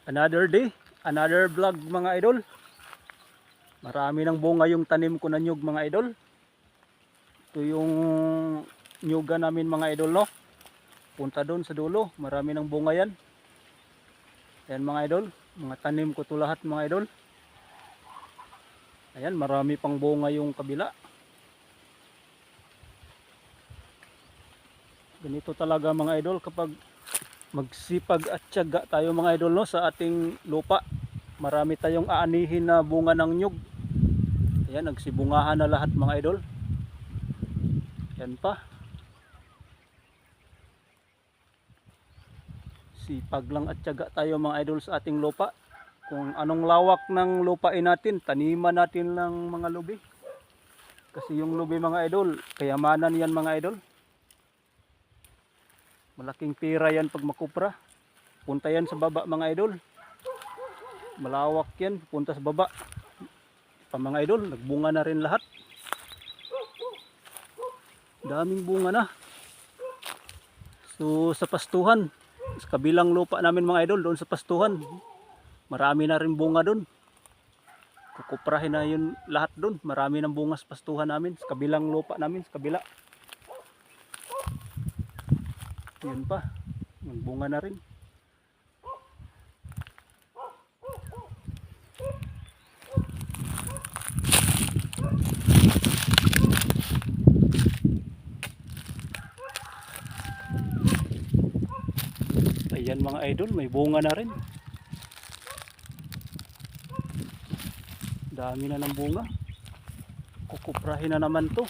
Another day, another vlog mga idol. Marami ng bunga yung tanim ko na nyug mga idol. Ito yung nyuga namin mga idol, no. Punta doon sa dulo, marami ng bunga yan. Ayan mga idol, mga tanim ko to lahat mga idol. Ayan, marami pang bunga yung kabila. Ganito talaga mga idol kapag magsipag at tiyaga tayo mga idol, no, sa ating lupa. Marami tayong aanihin na bunga ng nyug. Ayan, nagsibungahan na lahat mga idol. Yan pa. Sipag lang at tiyaga tayo mga idol sa ating lupa. Kung anong lawak ng lupain natin, taniman natin ng mga lubi. Kasi yung lubi mga idol, kayamanan yan mga idol. Malaking pira yan pag makupra. Punta yan sa baba mga idol. Malawak yan, punta sa baba. Pa mga idol, nagbunga na rin lahat. Daming bunga na. So sa pastuhan, sa kabilang lupa namin mga idol, doon sa pastuhan, marami na rin bunga doon. Kukuprahin na yun lahat doon. Marami ng bunga sa pastuhan namin, sa kabilang lupa namin, sa kabila. Yun pa, nagbunga na rin. Ayan mga idol, may bunga na rin. Dami na ng bunga. Kukuprahin na naman to.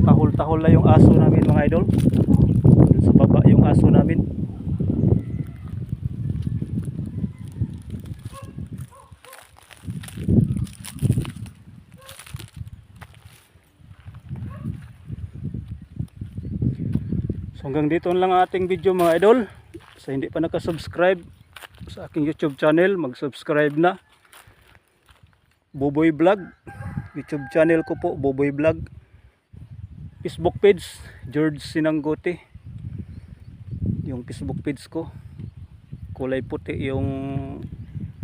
Tahol-tahol na yung aso namin mga idol. Doon sa baba yung aso namin. So hanggang dito lang ang ating video mga idol. Sa hindi pa nakasubscribe sa aking YouTube channel, mag-subscribe na. Boboy Vlog, YouTube channel ko po, Boboy Vlog. Facebook page, George Sinanggote. Yung Facebook page ko, kulay puti yung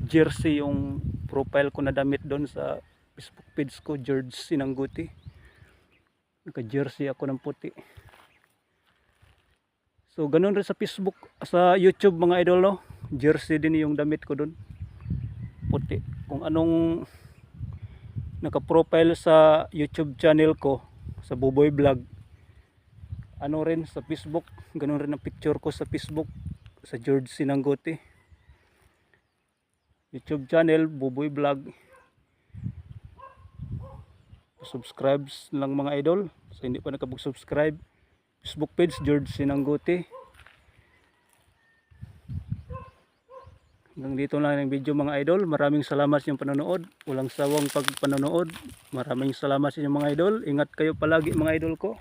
jersey, yung profile ko na damit doon sa Facebook page ko, George Sinanggote. Naka-jersey ako ng puti. So ganun rin sa Facebook, sa YouTube mga idol, no? Jersey din yung damit ko doon, puti. Kung anong naka-profile sa YouTube channel ko, sa Boboy Vlog, ano rin sa Facebook, ganun rin ang picture ko sa Facebook, sa George Sinanggote. YouTube channel, Boboy Vlog. Subscribe lang mga idol, sa hindi pa nakapag-subscribe. Facebook page, George Sinanggote. Hanggang dito lang ang video mga idol. Maraming salamat sa inyong panonood. Walang sawang pagpanonood. Maraming salamat sa inyong mga idol. Ingat kayo palagi mga idol ko.